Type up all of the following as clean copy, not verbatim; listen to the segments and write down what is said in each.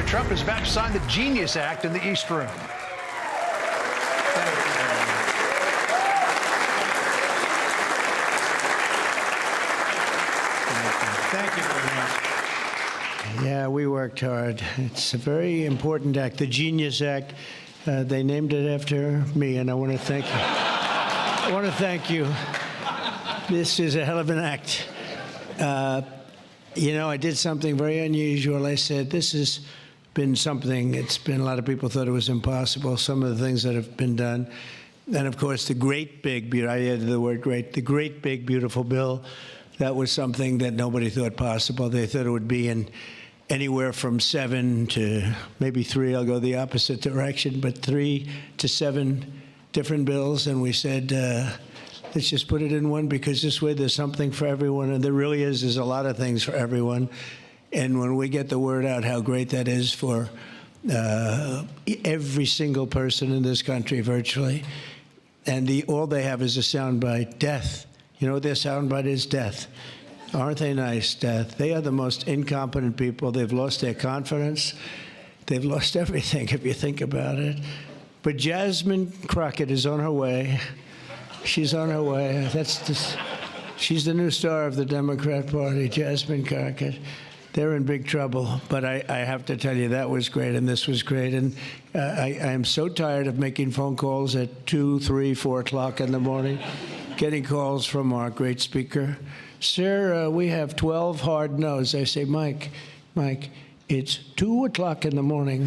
Trump is about to sign the Genius Act in the East Room. Thank you very much. Yeah, we worked hard. It's a very important act, the Genius Act. They named it after me, and I want to thank you. I want to thank you. This is a hell of an act. You know, I did something very unusual. I said, this has been something, it's been, a lot of people thought it was impossible, some of the things that have been done. And of course, the great big, I added the word great, the great big beautiful bill, that was something that nobody thought possible. They thought it would be in anywhere from 7 to maybe 3, I'll go the opposite direction, but 3 to 7 different bills. And we said, let's just put it in one, because this way there's something for everyone. And there really is. There's a lot of things for everyone. And when we get the word out how great that is for every single person in this country, virtually, and all they have is a soundbite, death. You know what their soundbite is? Death. Aren't they nice? Death. They are the most incompetent people. They've lost their confidence. They've lost everything, if you think about it. But Jasmine Crockett is on her way. She's on her way. She's the new star of the Democrat Party, Jasmine Crockett. They're in big trouble. But I have to tell you, that was great, and this was great. And I am so tired of making phone calls at 2, 3, 4 o'clock in the morning, getting calls from our great speaker. Sir, we have 12 hard no's. I say, Mike, it's 2 o'clock in the morning.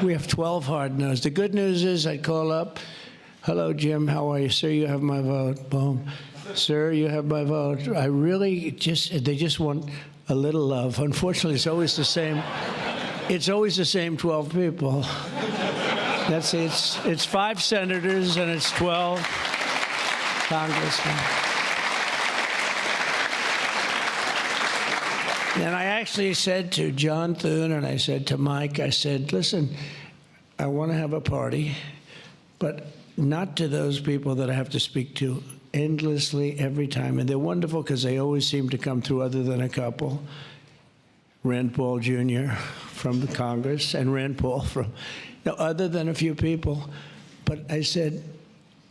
We have 12 hard no's. The good news is I call up, hello, Jim, how are you? Sir, you have my vote. Boom. Sir, you have my vote. I really they just want a little love. Unfortunately, it's always the same. It's always the same 12 people. That's it. It's 5 senators and it's 12 congressmen. And I actually said to John Thune and I said to Mike, I said, listen, I want to have a party, but not to those people that I have to speak to endlessly every time. And they're wonderful because they always seem to come through, other than a couple. Rand Paul Jr. from the Congress and Rand Paul from, other than a few people. But I said,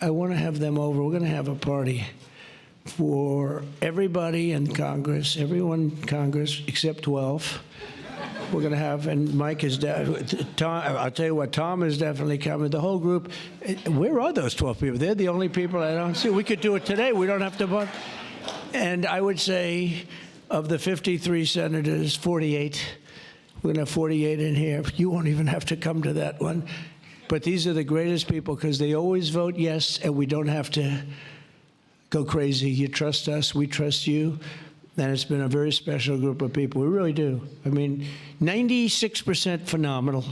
I want to have them over. We're going to have a party for everybody in Congress, everyone in Congress except 12. We're going to have, and Mike is, Tom, I'll tell you what, Tom is definitely coming. The whole group, where are those 12 people? They're the only people I don't see. We could do it today. We don't have to vote. And I would say of the 53 senators, 48, we're going to have 48 in here. You won't even have to come to that one. But these are the greatest people because they always vote yes, and we don't have to go crazy. You trust us, we trust you. And it's been a very special group of people. We really do. I mean, 96% phenomenal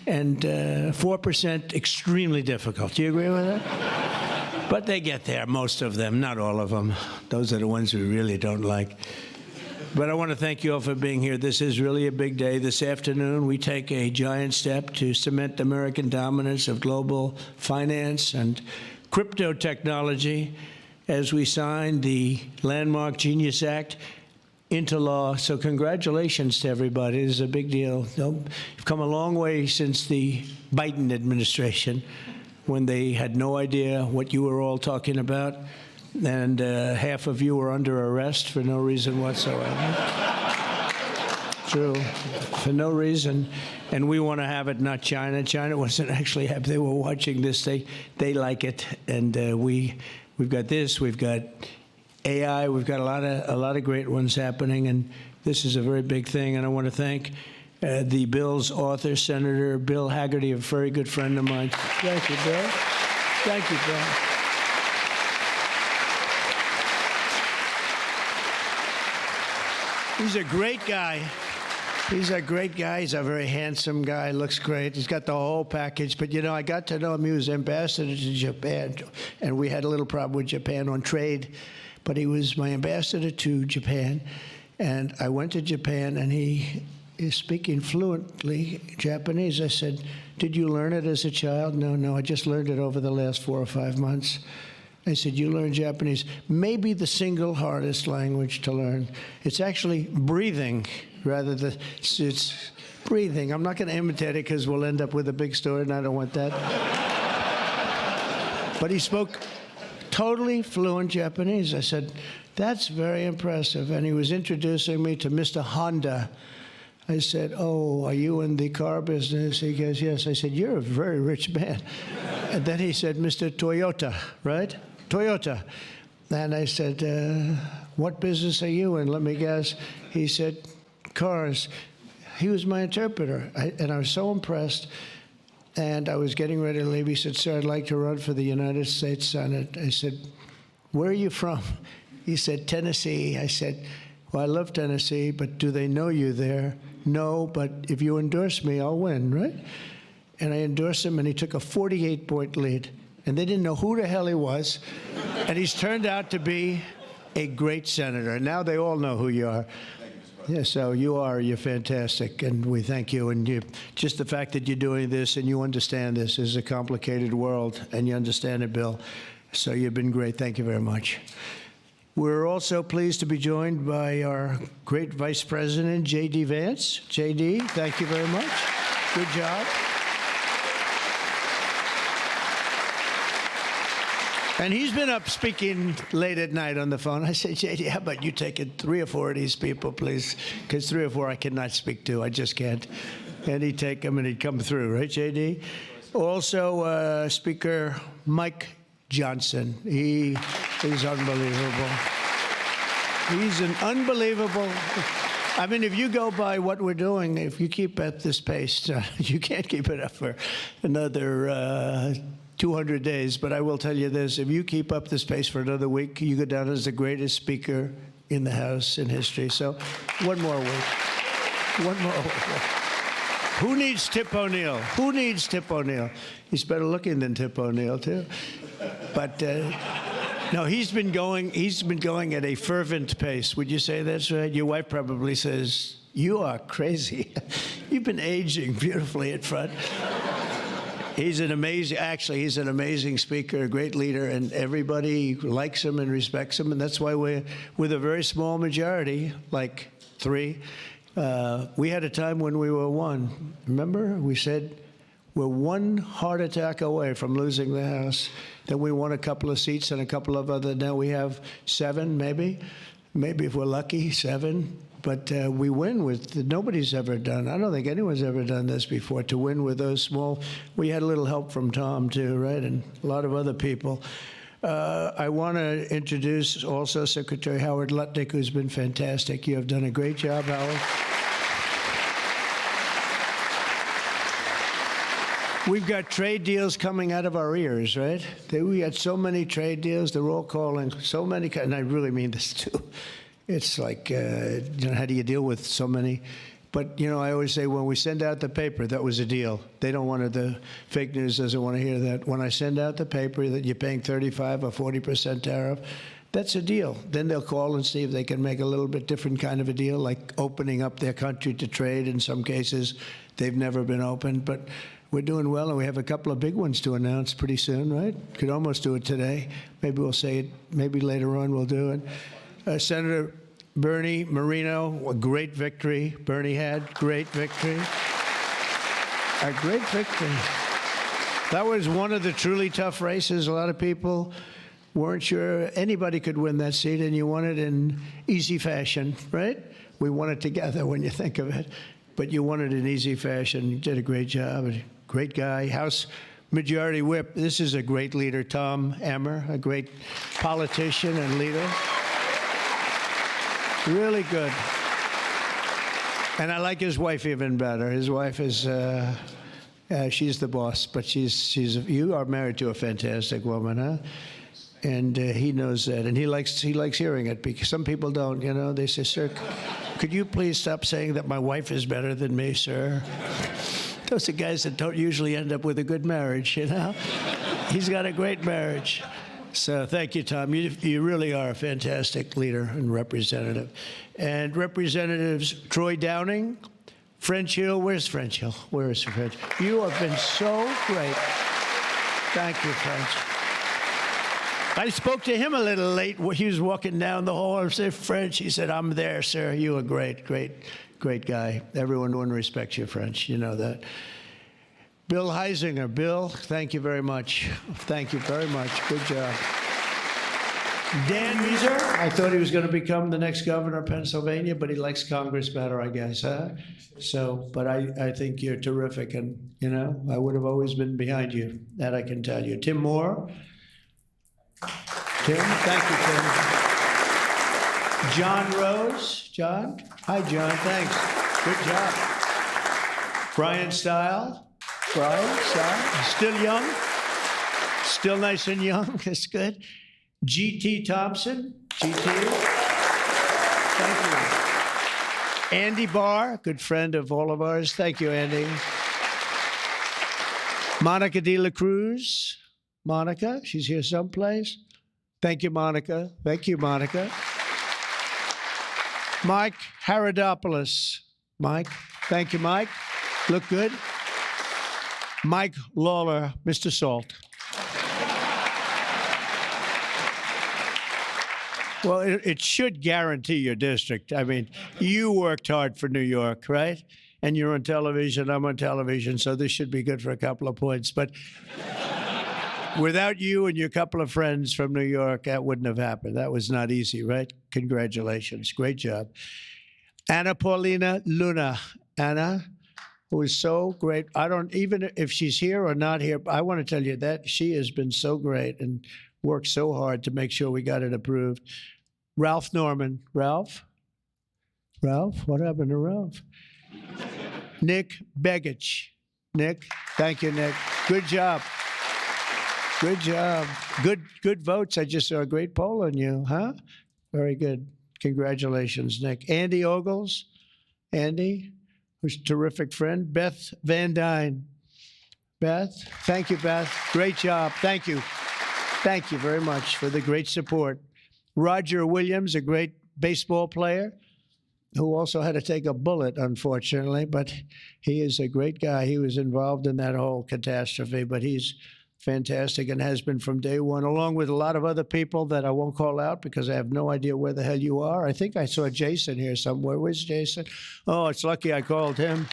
and 4% extremely difficult. Do you agree with that? But they get there, most of them, not all of them. Those are the ones we really don't like. But I want to thank you all for being here. This is really a big day. This afternoon, we take a giant step to cement American dominance of global finance and crypto technology as we sign the landmark Genius Act into law. So congratulations to everybody. This is a big deal. You've come a long way since the Biden administration, when they had no idea what you were all talking about, and half of you were under arrest for no reason whatsoever. True, for no reason. And we want to have it, not China. China wasn't actually happy. They were watching this. They like it, and we've got this, we've got AI, we've got a lot of great ones happening, and this is a very big thing. And I want to thank the bill's author, Senator Bill Hagerty, a very good friend of mine. Thank you, Bill. Thank you, Bill. He's a great guy. He's a great guy. He's a very handsome guy, looks great. He's got the whole package. But, I got to know him. He was ambassador to Japan, and we had a little problem with Japan on trade. But he was my ambassador to Japan, and I went to Japan, and he is speaking fluently Japanese. I said, did you learn it as a child? No, I just learned it over the last 4 or 5 months. I said, you learn Japanese. Maybe the single hardest language to learn. It's actually breathing rather than, it's breathing. I'm not going to imitate it because we'll end up with a big story, and I don't want that. But he spoke totally fluent Japanese. I said, that's very impressive. And he was introducing me to Mr. Honda. I said, oh, are you in the car business? He goes, yes. I said, you're a very rich man. And then he said, Mr. Toyota, right? Toyota. And I said, what business are you in? Let me guess. He said, cars. He was my interpreter. And I was so impressed. And I was getting ready to leave. He said, sir, I'd like to run for the United States Senate. I said, where are you from? He said, Tennessee. I said, well, I love Tennessee, but do they know you there? No, but if you endorse me, I'll win, right? And I endorsed him, and he took a 48-point lead. And they didn't know who the hell he was. And he's turned out to be a great senator. And now they all know who you are. Yeah, so you're fantastic, and we thank you. And just the fact that you're doing this and you understand this is a complicated world, and you understand it, Bill. So you've been great. Thank you very much. We're also pleased to be joined by our great Vice President, J.D. Vance. J.D., thank you very much. Good job. And he's been up speaking late at night on the phone. I said, J.D., how about you taking 3 or 4 of these people, please? Because 3 or 4 I cannot speak to. I just can't. And he'd take them and he'd come through, right, J.D.? Also, Speaker Mike Johnson. He is unbelievable. He's an unbelievable. I mean, if you go by what we're doing, if you keep at this pace, you can't keep it up for another 200 days. But I will tell you this, if you keep up this pace for another week, you go down as the greatest speaker in the House in history. So one more week. One more week. Who needs Tip O'Neill? Who needs Tip O'Neill? He's better looking than Tip O'Neill, too. But no, he's been going at a fervent pace. Would you say that's right? Your wife probably says, you are crazy. You've been aging beautifully at front. He's an amazing speaker, a great leader, and everybody likes him and respects him, and that's why we're with a very small majority, like 3. We had a time when we were 1. Remember? We said we're 1 heart attack away from losing the House. Then we won a couple of seats and a couple of other. Now we have 7, maybe if we're lucky, 7. But we win with, nobody's ever done, I don't think anyone's ever done this before, to win with those small. We had a little help from Tom, too, right, and a lot of other people. I want to introduce also Secretary Howard Lutnick, who's been fantastic. You have done a great job, Howard. We've got trade deals coming out of our ears, right? We had so many trade deals. They're all calling so many, and I really mean this, too. It's like, how do you deal with so many? But, I always say when we send out the paper, that was a deal. They don't want the fake news doesn't want to hear that. When I send out the paper that you're paying 35 or 40% tariff, that's a deal. Then they'll call and see if they can make a little bit different kind of a deal, like opening up their country to trade. In some cases, they've never been opened. But we're doing well, and we have a couple of big ones to announce pretty soon, right? Could almost do it today. Maybe we'll say it. Maybe later on we'll do it. Senator Bernie Moreno, a great victory. Bernie had great victory. A great victory. That was one of the truly tough races. A lot of people weren't sure anybody could win that seat, and you won it in easy fashion, right? We won it together when you think of it. But you won it in easy fashion. You did a great job. A great guy. House Majority Whip. This is a great leader, Tom Emmer, a great politician and leader. Really good. And I like his wife even better. His wife is, she's the boss, but you are married to a fantastic woman, huh? And he knows that, and he likes hearing it, because some people don't, They say, sir, could you please stop saying that my wife is better than me, sir? Those are guys that don't usually end up with a good marriage, He's got a great marriage. So thank you, Tom. You really are a fantastic leader and representative. And Representatives Troy Downing, French Hill. Where's French Hill? Where is French? You have been so great. Thank you, French. I spoke to him a little late. He was walking down the hall. I said, French. He said, I'm there, sir. You are great, great, Great guy. Everyone respects you, French. You know that. Bill Heisinger. Bill, thank you very much. Thank you very much. Good job. Dan Mieser. I thought he was going to become the next governor of Pennsylvania, but he likes Congress better, I guess, huh? So, but I think you're terrific, and, you know, I would have always been behind you. That I can tell you. Tim Moore. Tim, thank you, Tim. John Rose. John? Hi, John. Thanks. Good job. Brian Stile. Brian Stile. Still young. Still nice and young. That's good. G.T. Thompson. G.T. Thank you. Andy Barr, good friend of all of ours. Thank you, Andy. Monica De La Cruz. Monica, she's here someplace. Thank you, Monica. Thank you, Monica. Mike Haradopoulos. Mike, thank you, Mike. Look good. Mike Lawler, Mr. Salt. Well, it should guarantee your district. I mean, you worked hard for New York, right? And you're on television, I'm on television, so this should be good for a couple of points. But without you and your couple of friends from New York, that wouldn't have happened. That was not easy, right? Congratulations. Great job. Anna Paulina Luna. Anna, who is so great. I don't, even if she's here or not here, I want to tell you that she has been so great and worked so hard to make sure we got it approved. Ralph Norman. Ralph? Ralph? What happened to Ralph? Nick Begich. Nick, thank you, Nick. Good job. Good job. Good votes. I just saw a great poll on you, huh? Very good. Congratulations, Nick. Andy Ogles. Andy, who's a terrific friend. Beth Van Dyne. Beth, thank you, Beth. Great job. Thank you. Thank you very much for the great support. Roger Williams, a great baseball player who also had to take a bullet, unfortunately, but he is a great guy. He was involved in that whole catastrophe, but he's fantastic and has been from day one, along with a lot of other people that I won't call out because I have no idea where the hell you are. I think I saw Jason here somewhere. Where's Jason? Oh, it's lucky I called him.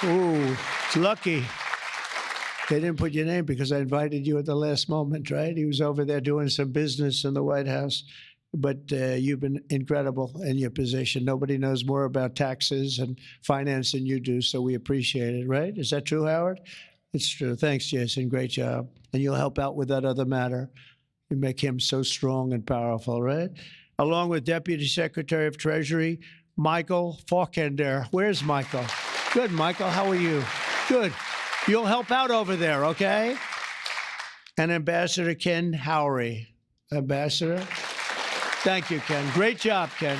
Ooh, it's lucky. They didn't put your name because I invited you at the last moment, right? He was over there doing some business in the White House. But you've been incredible in your position. Nobody knows more about taxes and finance than you do, so we appreciate it, right? Is that true, Howard? It's true. Thanks, Jason. Great job. And you'll help out with that other matter. You make him so strong and powerful, right? Along with Deputy Secretary of Treasury, Michael Faulkender. Where's Michael? Good, Michael. How are you? Good. You'll help out over there, okay? And Ambassador Ken Howry. Ambassador? Thank you, Ken. Great job, Ken.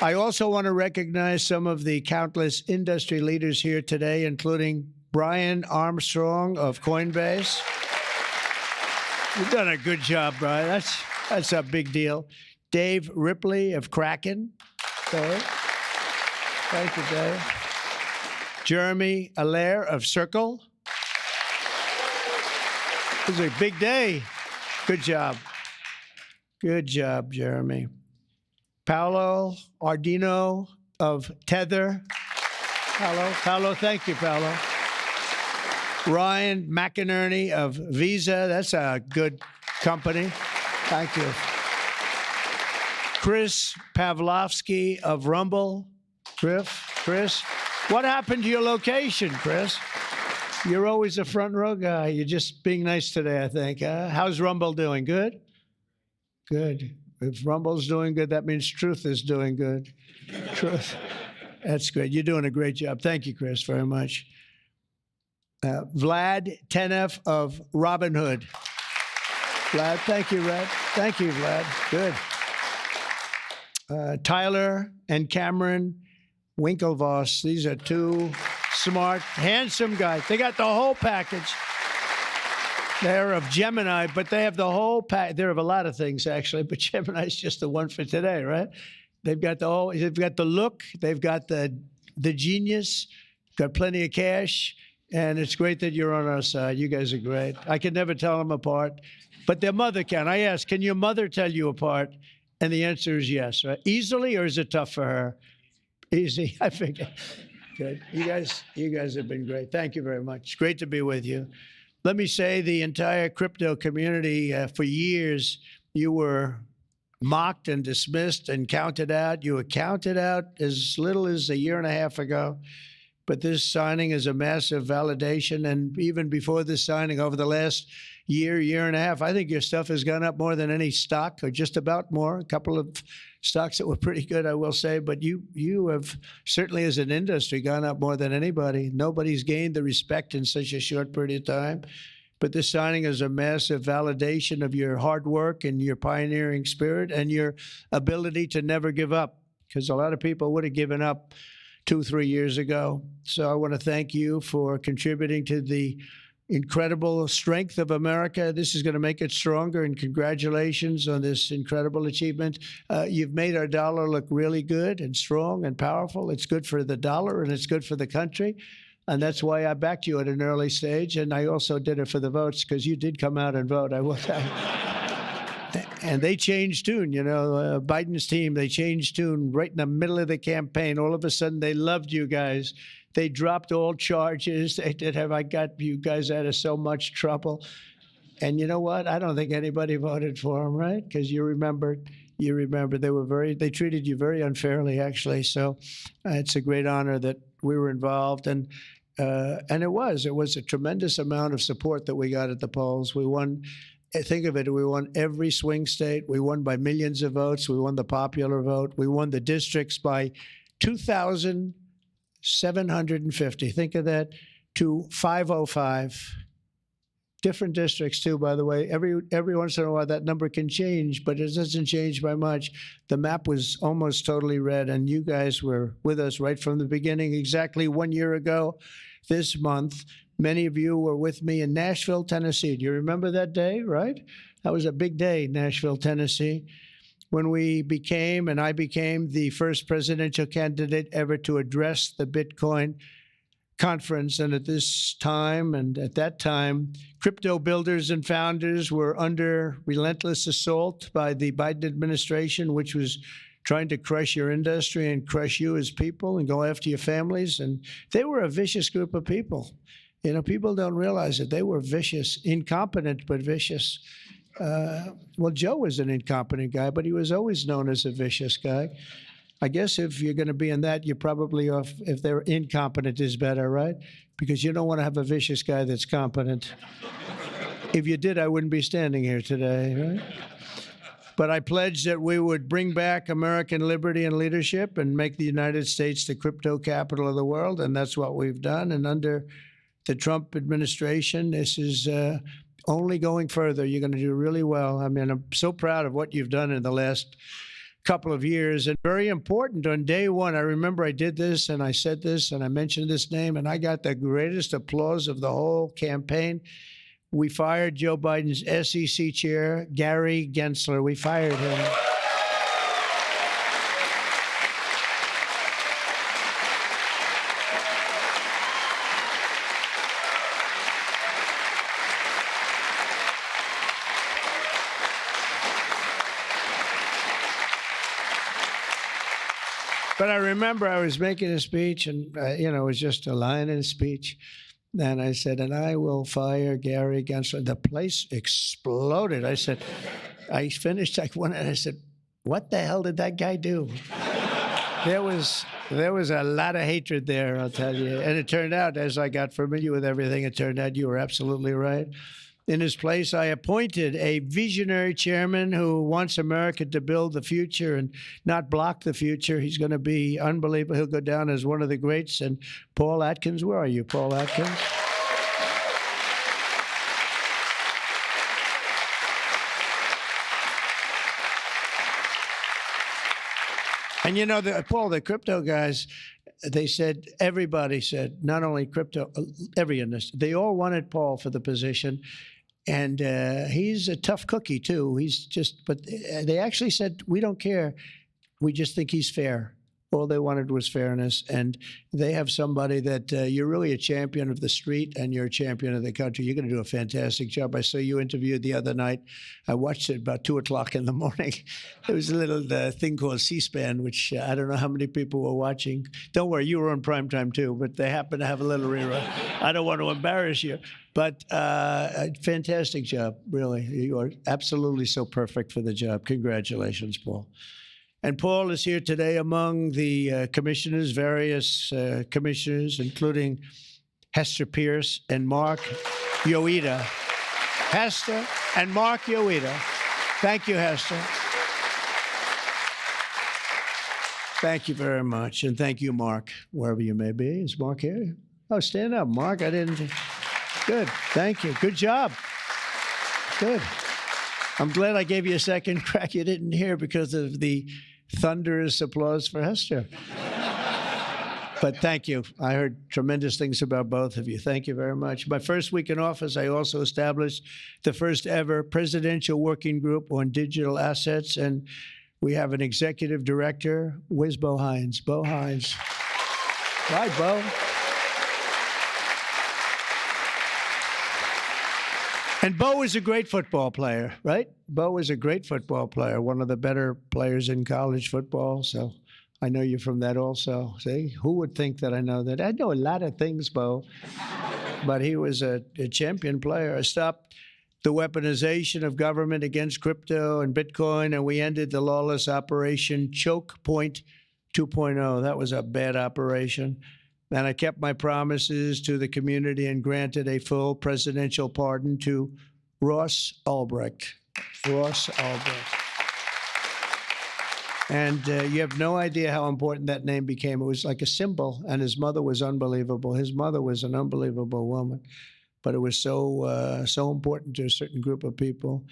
I also want to recognize some of the countless industry leaders here today, including Brian Armstrong of Coinbase. You've done a good job, Brian. That's a big deal. Dave Ripley of Kraken. Dave. Thank you, Dave. Jeremy Allaire of Circle. This is a big day. Good job. Good job, Jeremy. Paolo Ardino of Tether. Paolo, thank you, Paolo. Ryan McInerney of Visa. That's a good company. Thank you. Chris Pavlovsky of Rumble. Chris, what happened to your location, Chris? You're always a front row guy. You're just being nice today, I think. How's Rumble doing? Good? Good. If Rumble's doing good, that means Truth is doing good. Truth. That's great. You're doing a great job. Thank you, Chris, very much. Vlad Tenev of Robinhood. Vlad, thank you, Vlad. Thank you, Vlad. Good. Tyler and Cameron Winklevoss. These are two smart, handsome guys. They got the whole package. They're of Gemini, but they have the whole pack. They're of a lot of things, actually, but Gemini's just the one for today, right? They've got they've got the look, they've got the genius, got plenty of cash, and it's great that you're on our side. You guys are great. I can never tell them apart, but their mother can. I asked, can your mother tell you apart? And the answer is yes, right? Easily, or is it tough for her? Easy, I figure. Good. You guys have been great. Thank you very much. Great to be with you. Let me say the entire crypto community, for years, you were mocked and dismissed and counted out. You were counted out as little as a year and a half ago. But this signing is a massive validation. And even before this signing, over the last year and a half, I think your stuff has gone up more than any stock, or just about more. A couple of stocks that were pretty good, I will say. But you have certainly, as an industry, gone up more than anybody. Nobody's gained the respect in such a short period of time. But this signing is a massive validation of your hard work and your pioneering spirit and your ability to never give up, because a lot of people would have given up 2-3 years ago. So I want to thank you for contributing to the incredible strength of America. This is going to make it stronger, and congratulations on this incredible achievement. You've made our dollar look really good and strong and powerful. It's good for the dollar, and it's good for the country. And that's why I backed you at an early stage. And I also did it for the votes, because you did come out and vote, I will tell you. And they changed tune, Biden's team, they changed tune right in the middle of the campaign. All of a sudden, they loved you guys. They dropped all charges. They did have, I got you guys out of so much trouble. And you know what? I don't think anybody voted for them, right? Because you remember they treated you very unfairly, actually. So it's a great honor that we were involved. And it was a tremendous amount of support that we got at the polls. We won. Think of it, we won every swing state. We won by millions of votes. We won the popular vote. We won the districts by 2,750. Think of that, to 505. Different districts, too, by the way. Every once in a while, that number can change, but it doesn't change by much. The map was almost totally red, and you guys were with us right from the beginning. Exactly 1 year ago this month, many of you were with me in Nashville, Tennessee. Do you remember that day, right? That was a big day, Nashville, Tennessee, when I became the first presidential candidate ever to address the Bitcoin conference. And at that time, crypto builders and founders were under relentless assault by the Biden administration, which was trying to crush your industry and crush you as people and go after your families. And they were a vicious group of people. People don't realize it. They were vicious, incompetent, but vicious. Well, Joe was an incompetent guy, but he was always known as a vicious guy. I guess if you're going to be in that, you're probably off. If they're incompetent is better, right? Because you don't want to have a vicious guy that's competent. If you did, I wouldn't be standing here today, right? But I pledged that we would bring back American liberty and leadership and make the United States the crypto capital of the world, and that's what we've done. And under the Trump administration, this is only going further. You're going to do really well. I mean, I'm so proud of what you've done in the last couple of years. And very important, on day one, I remember I did this and I said this and I mentioned this name, and I got the greatest applause of the whole campaign. We fired Joe Biden's SEC chair, Gary Gensler. We fired him. But I remember I was making a speech, and it was just a line in a speech. And I said, and I will fire Gary Gensler. The place exploded. I finished, I went and I said, what the hell did that guy do? There was a lot of hatred there, I'll tell you. And it turned out, as I got familiar with everything, it turned out you were absolutely right. In his place, I appointed a visionary chairman who wants America to build the future and not block the future. He's going to be unbelievable. He'll go down as one of the greats. And Paul Atkins, where are you, Paul Atkins? And Paul, the crypto guys, they said, everybody said, not only crypto, every industry, they all wanted Paul for the position. And he's a tough cookie, too. But they actually said, we don't care. We just think he's fair. All they wanted was fairness, and they have somebody that you're really a champion of the street and you're a champion of the country. You're going to do a fantastic job. I saw you interviewed the other night. I watched it about 2 o'clock in the morning. There was a little thing called C-SPAN, which I don't know how many people were watching. Don't worry, you were on primetime too, but they happen to have a little rerun. I don't want to embarrass you. But a fantastic job, really. You are absolutely so perfect for the job. Congratulations, Paul. And Paul is here today among the commissioners, various commissioners, including Hester Pierce and Mark Yoida. Hester and Mark Yoida. Thank you, Hester. Thank you very much. And thank you, Mark, wherever you may be. Is Mark here? Oh, stand up, Mark. I didn't. Good. Thank you. Good job. Good. I'm glad I gave you a second crack you didn't hear because of the thunderous applause for Hester. But thank you. I heard tremendous things about both of you. Thank you very much. My first week in office, I also established the first ever presidential working group on digital assets. And we have an executive director. Where's Bo Hines? Bo Hines. Right, Bo. And Bo is a great football player, right? Bo is a great football player, one of the better players in college football. So I know you from that also. See, who would think that I know that? I know a lot of things, Bo. But he was a champion player. I stopped the weaponization of government against crypto and Bitcoin, and we ended the lawless operation Choke Point 2.0. That was a bad operation. And I kept my promises to the community and granted a full presidential pardon to Ross Ulbricht. Ross Ulbricht. And you have no idea how important that name became. It was like a symbol, and his mother was unbelievable. His mother was an unbelievable woman, but it was so important to a certain group of people.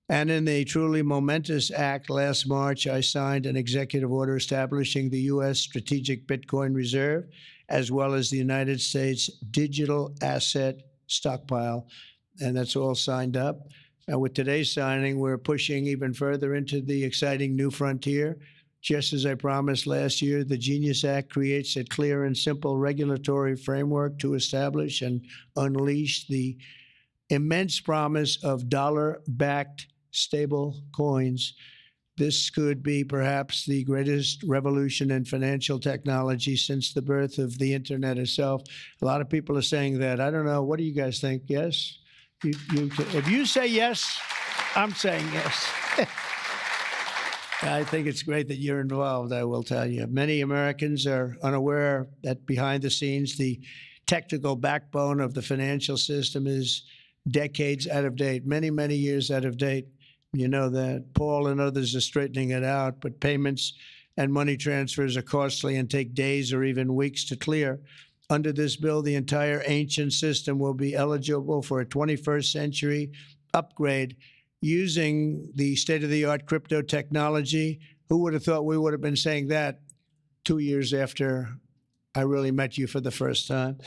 And in the truly momentous act last March, I signed an executive order establishing the U.S. Strategic Bitcoin Reserve, as well as the United States Digital Asset Stockpile. And that's all signed up. And with today's signing, we're pushing even further into the exciting new frontier. Just as I promised last year, the Genius Act creates a clear and simple regulatory framework to establish and unleash the immense promise of dollar-backed stable coins. This could be perhaps the greatest revolution in financial technology since the birth of the internet itself. A lot of people are saying that. I don't know. What do you guys think? Yes? If you say yes, I'm saying yes. I think it's great that you're involved, I will tell you. Many Americans are unaware that behind the scenes, the technical backbone of the financial system is decades out of date, many, many years out of date. You know that. Paul and others are straightening it out, but payments and money transfers are costly and take days or even weeks to clear. Under this bill, the entire ancient system will be eligible for a 21st century upgrade using the state-of-the-art crypto technology. Who would have thought we would have been saying that 2 years after I really met you for the first time?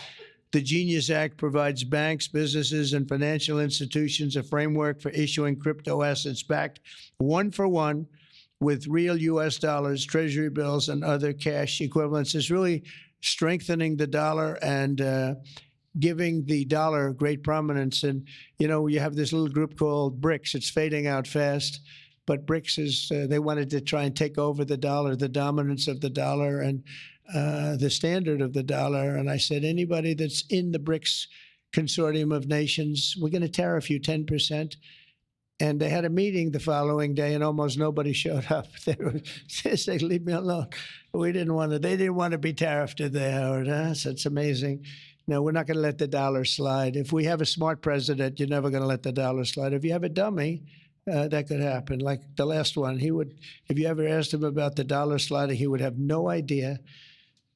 The Genius Act provides banks, businesses, and financial institutions a framework for issuing crypto assets backed one-for-one with real U.S. dollars, treasury bills, and other cash equivalents. It's really strengthening the dollar and giving the dollar great prominence. And, you know, you have this little group called BRICS. It's fading out fast. But BRICS is, they wanted to try and take over the dollar, the dominance of the dollar, and the standard of the dollar. And I said, anybody that's in the BRICS consortium of nations, we're going to tariff you 10%. And they had a meeting the following day, and almost nobody showed up. They said, leave me alone. We didn't want to. They didn't want to be tariffed, did they, Howard? Huh? So it's amazing. No, we're not going to let the dollar slide. If we have a smart president, you're never going to let the dollar slide. If you have a dummy, that could happen. Like the last one, he would. If you ever asked him about the dollar sliding, he would have no idea.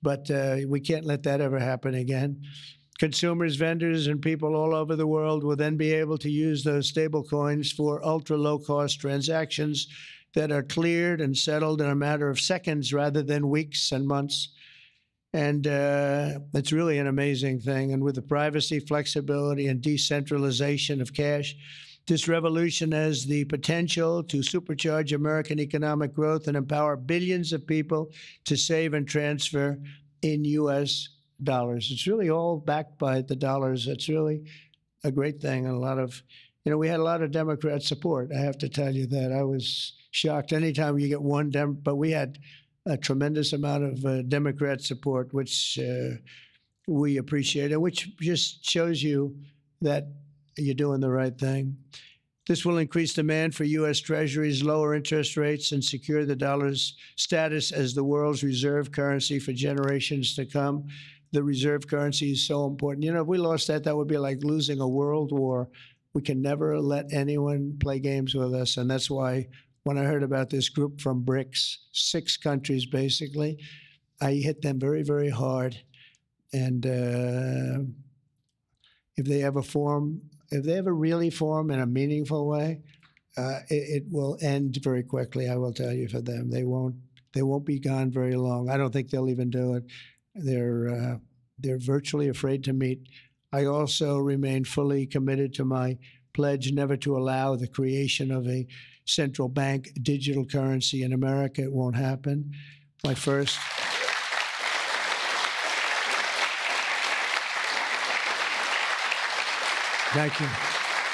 But we can't let that ever happen again. Consumers, vendors, and people all over the world will then be able to use those stable coins for ultra-low-cost transactions that are cleared and settled in a matter of seconds rather than weeks and months. And it's really an amazing thing. And with the privacy, flexibility, and decentralization of cash, This revolution has the potential to supercharge American economic growth and empower billions of people to save and transfer in U.S. dollars. It's really all backed by the dollars. It's really a great thing. And a lot of, we had a lot of Democrat support. I have to tell you that. I was shocked. Anytime you get one but we had a tremendous amount of Democrat support, which we appreciate, and which just shows you that you're doing the right thing. This will increase demand for U.S. Treasuries, lower interest rates, and secure the dollar's status as the world's reserve currency for generations to come. The reserve currency is so important. If we lost that, that would be like losing a world war. We can never let anyone play games with us, and that's why when I heard about this group from BRICS, 6 countries basically, I hit them very, very hard. And if they ever really form in a meaningful way, it will end very quickly. I will tell you, for them, they won't be gone very long. I don't think they'll even do it. They're virtually afraid to meet. I also remain fully committed to my pledge never to allow the creation of a central bank digital currency in America. It won't happen. My first. Thank you.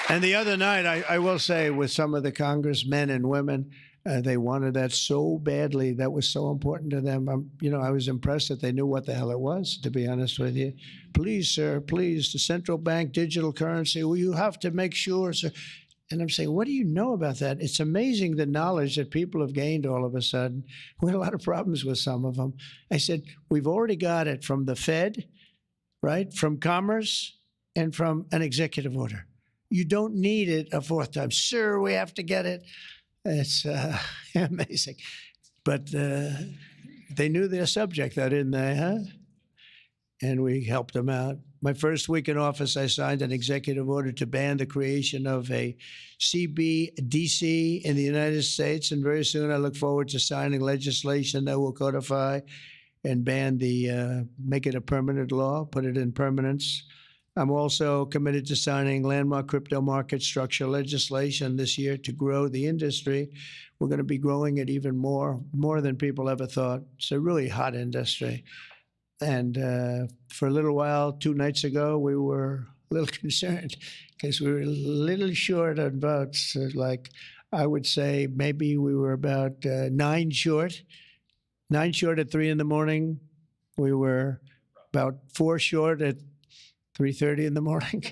And the other night, I will say, with some of the congressmen and women, they wanted that so badly. That was so important to them. I was impressed that they knew what the hell it was, to be honest with you. Please, sir, please, the central bank digital currency, well, you have to make sure, sir. And I'm saying, what do you know about that? It's amazing the knowledge that people have gained all of a sudden. We had a lot of problems with some of them. I said, we've already got it from the Fed, right, from Commerce, and from an executive order. You don't need it a 4th time. Sir, we have to get it. It's amazing. But they knew their subject, though, didn't they, huh? And we helped them out. My first week in office, I signed an executive order to ban the creation of a CBDC in the United States. And very soon, I look forward to signing legislation that will codify and make it a permanent law, put it in permanence. I'm also committed to signing landmark crypto market structure legislation this year to grow the industry. We're going to be growing it even more than people ever thought. It's a really hot industry. And for a little while, 2 nights ago, we were a little concerned because we were a little short on votes. Like, I would say maybe we were about 9 short. 9 short at 3 in the morning. We were about 4 short at 3:30 in the morning.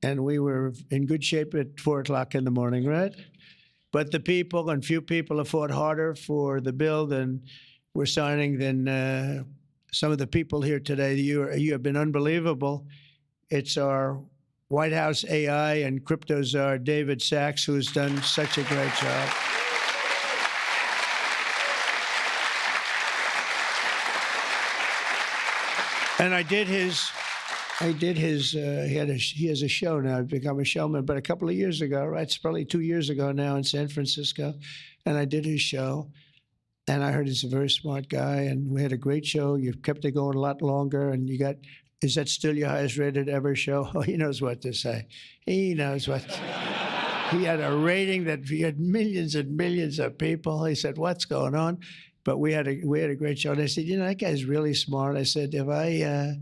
And we were in good shape at 4 o'clock in the morning, right? But the people, and few people, have fought harder for the bill than we're signing than some of the people here today. You have been unbelievable. It's our White House AI and crypto czar, David Sachs, who's done such a great job. And he has a show now. I've become a showman, but a couple of years ago, right? It's probably 2 years ago now in San Francisco. And I did his show. And I heard he's a very smart guy. And we had a great show. You kept it going a lot longer. And is that still your highest rated ever show? Oh, he knows what to say. He knows what. He had a rating that he had millions and millions of people. He said, what's going on? But we had a great show. And I said, that guy's really smart. I said, if I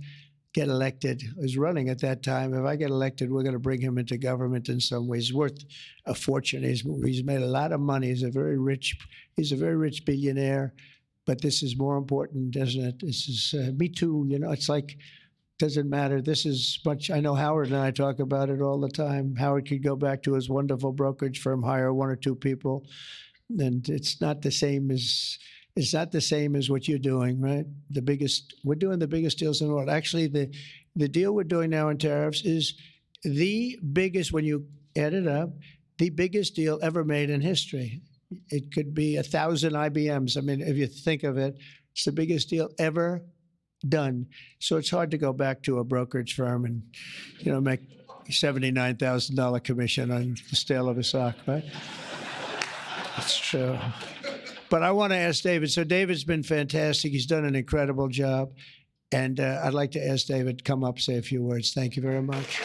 get elected, I was running at that time, if I get elected, we're going to bring him into government in some ways. He's worth a fortune. He's made a lot of money. He's a very rich billionaire. But this is more important, isn't it? This is, me too, it's like, doesn't matter. This is much, I know Howard and I talk about it all the time. Howard could go back to his wonderful brokerage firm, hire 1 or 2 people, and it's not the same as what you're doing, right? We're doing the biggest deals in the world. Actually, the deal we're doing now in tariffs is the biggest, when you add it up, the biggest deal ever made in history. It could be 1,000 IBMs. I mean, if you think of it, it's the biggest deal ever done. So it's hard to go back to a brokerage firm and, make $79,000 commission on the sale of a stock, right? It's true. But I want to ask David. So David's been fantastic. He's done an incredible job. And I'd like to ask David to come up, say a few words. Thank you very much.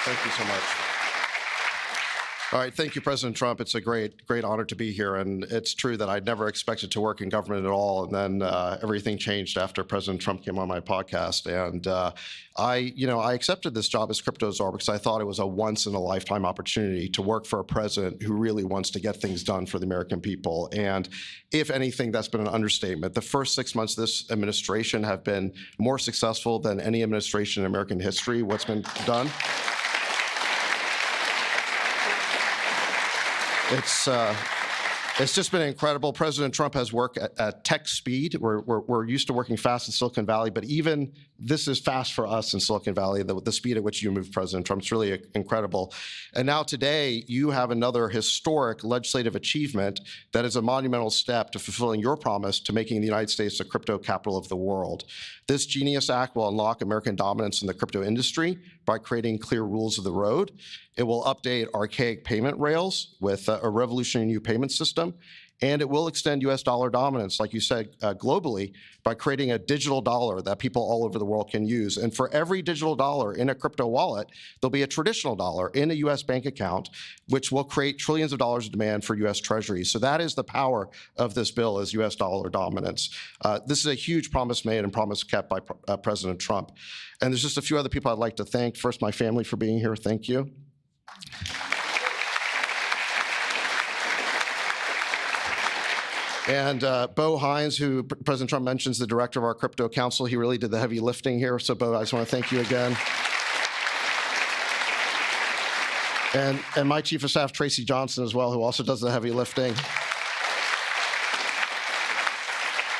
Thank you so much. All right, thank you, President Trump. It's a great honor to be here, and it's true that I'd never expected to work in government at all, and then everything changed after President Trump came on my podcast, and I accepted this job as crypto czar because I thought it was a once-in-a-lifetime opportunity to work for a president who really wants to get things done for the American people, and if anything, that's been an understatement. The first 6 months of this administration have been more successful than any administration in American history. What's been done? It's just been incredible. President Trump has worked at tech speed. We're used to working fast in Silicon Valley, but even this is fast for us in Silicon Valley, the speed at which you move, President Trump. It's really incredible. And now today, you have another historic legislative achievement that is a monumental step to fulfilling your promise to making the United States the crypto capital of the world. This Genius Act will unlock American dominance in the crypto industry by creating clear rules of the road. It will update archaic payment rails with a revolutionary new payment system, and it will extend U.S. dollar dominance, like you said, globally, by creating a digital dollar that people all over the world can use. And for every digital dollar in a crypto wallet, there'll be a traditional dollar in a U.S. bank account, which will create trillions of dollars of demand for U.S. treasuries. So that is the power of this bill, is U.S. dollar dominance. This is a huge promise made and promise kept by President Trump. And there's just a few other people I'd like to thank. First, my family for being here. Thank you. And Bo Hines, who President Trump mentions, the director of our crypto council, he really did the heavy lifting here. So Bo, I just want to thank you again. And my chief of staff, Tracy Johnson, as well, who also does the heavy lifting.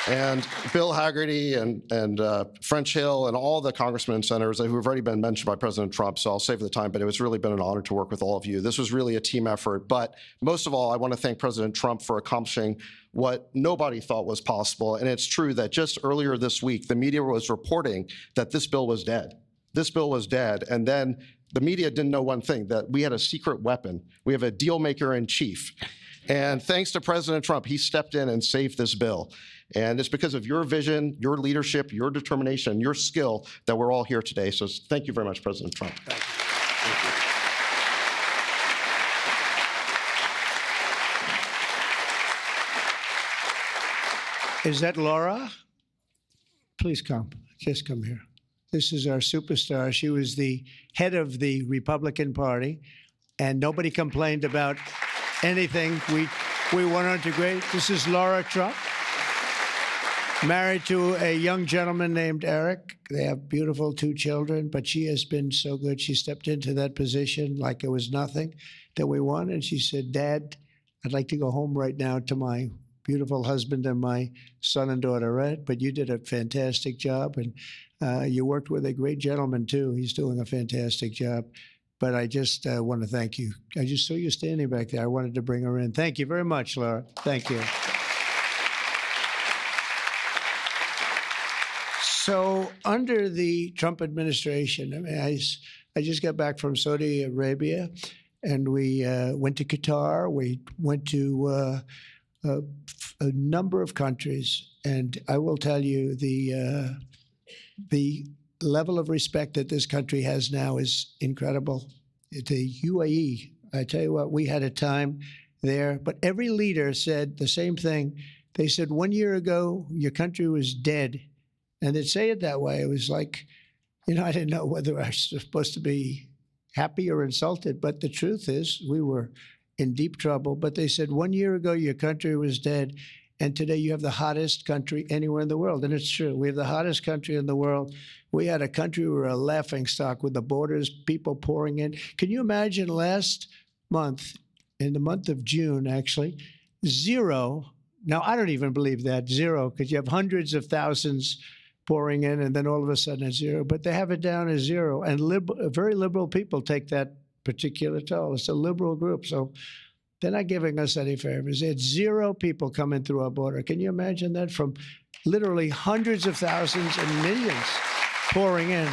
And Bill Hagerty and French Hill and all the congressmen and senators who have already been mentioned by President Trump, so I'll save the time, but it was really been an honor to work with all of you. This was really a team effort, but most of all, I want to thank President Trump for accomplishing what nobody thought was possible, and it's true that just earlier this week, the media was reporting that this bill was dead. This bill was dead, and then the media didn't know one thing, that we had a secret weapon. We have a deal maker in chief. And thanks to President Trump, he stepped in and saved this bill. And it's because of your vision, your leadership, your determination, your skill that we're all here today. So thank you very much, President Trump. Thank you. Thank you. Is that Laura? Please come. Just come here. This is our superstar. She was the head of the Republican Party, and nobody complained about anything. We went on to great. This is Laura Trump, married to a young gentleman named Eric. They have beautiful 2 children, but she has been so good. She stepped into that position like it was nothing that we won, and she said, "Dad, I'd like to go home right now to my beautiful husband and my son and daughter, Red, but you did a fantastic job, and you worked with a great gentleman, too. He's doing a fantastic job. But I just want to thank you. I just saw you standing back there. I wanted to bring her in. Thank you very much, Laura. Thank you. So under the Trump administration, I mean, I just got back from Saudi Arabia, and we went to Qatar. We went to a number of countries, and I will tell you the level of respect that this country has now is incredible. The UAE, I tell you what, we had a time there, but every leader said the same thing. They said 1 year ago, your country was dead. And they'd say it that way. It was like, I didn't know whether I was supposed to be happy or insulted, but the truth is we were in deep trouble. But they said 1 year ago, your country was dead. And today you have the hottest country anywhere in the world. And it's true. We have the hottest country in the world. We had a country, we were a laughingstock with the borders, people pouring in. Can you imagine last month, in the month of June, actually, 0. Now, I don't even believe that, 0, because you have hundreds of thousands pouring in, and then all of a sudden it's 0. But they have it down as 0. And very liberal people take that particular toll. It's a liberal group. So they're not giving us any favors. It's 0 people coming through our border. Can you imagine that? From literally hundreds of thousands and millions pouring in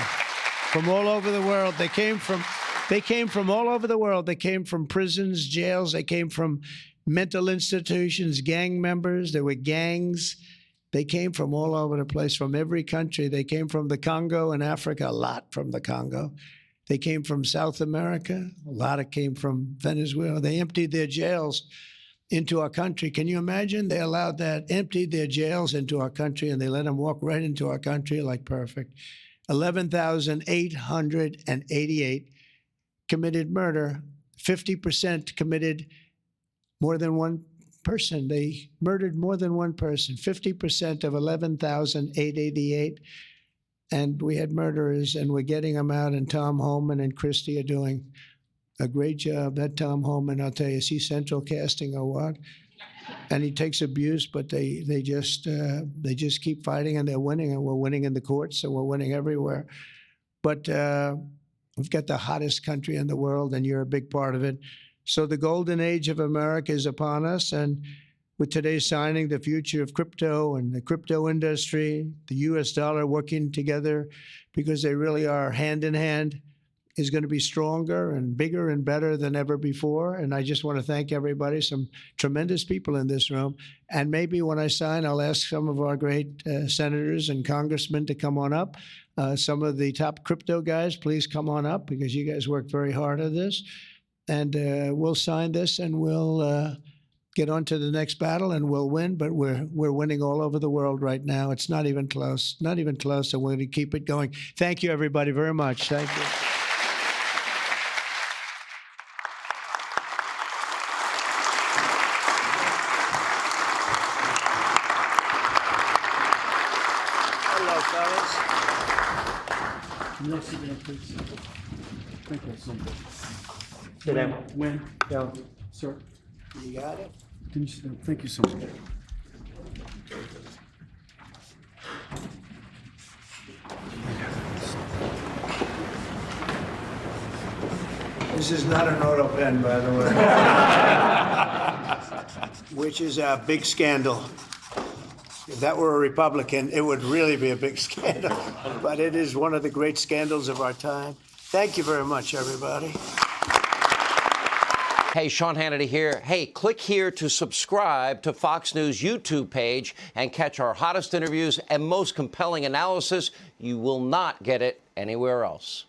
from all over the world. They came from all over the world. They came from prisons, jails. They came from mental institutions, gang members. There were gangs. They came from all over the place, from every country. They came from the Congo in Africa, a lot from the Congo. They came from South America. A lot of came from Venezuela. They emptied their jails into our country. Can you imagine? They allowed that, emptied their jails into our country, and they let them walk right into our country like perfect. 11,888 committed murder. 50% committed more than one person. They murdered more than one person. 50% of 11,888. And we had murderers, and we're getting them out, and Tom Homan and Christie are doing a great job. That Tom Homan, I'll tell you, is he central casting or what? And he takes abuse, but they just keep fighting, and they're winning, and we're winning in the courts, so we're winning everywhere. But we've got the hottest country in the world, and you're a big part of it. So the golden age of America is upon us, and with today's signing, the future of crypto and the crypto industry, the U.S. dollar working together, because they really are hand in hand, is going to be stronger and bigger and better than ever before. And I just want to thank everybody, some tremendous people in this room. And maybe when I sign, I'll ask some of our great senators and congressmen to come on up. Some of the top crypto guys, please come on up, because you guys work very hard at this. And we'll sign this, and we'll get on to the next battle, and we'll win. But we're winning all over the world right now. It's not even close, not even close. And we're going to keep it going. Thank you, everybody, very much. Thank you. Hello, fellas. Next again, please. Thank you so much. Sit down. When? Sir, You got it? can you sit down? Thank you so much. This is not an auto pen, by the way. Which is a big scandal. If that were a Republican, it would really be a big scandal. But it is one of the great scandals of our time. Thank you very much, everybody. Hey, Sean Hannity here. Hey, click here to subscribe to Fox News YouTube page and catch our hottest interviews and most compelling analysis. You will not get it anywhere else.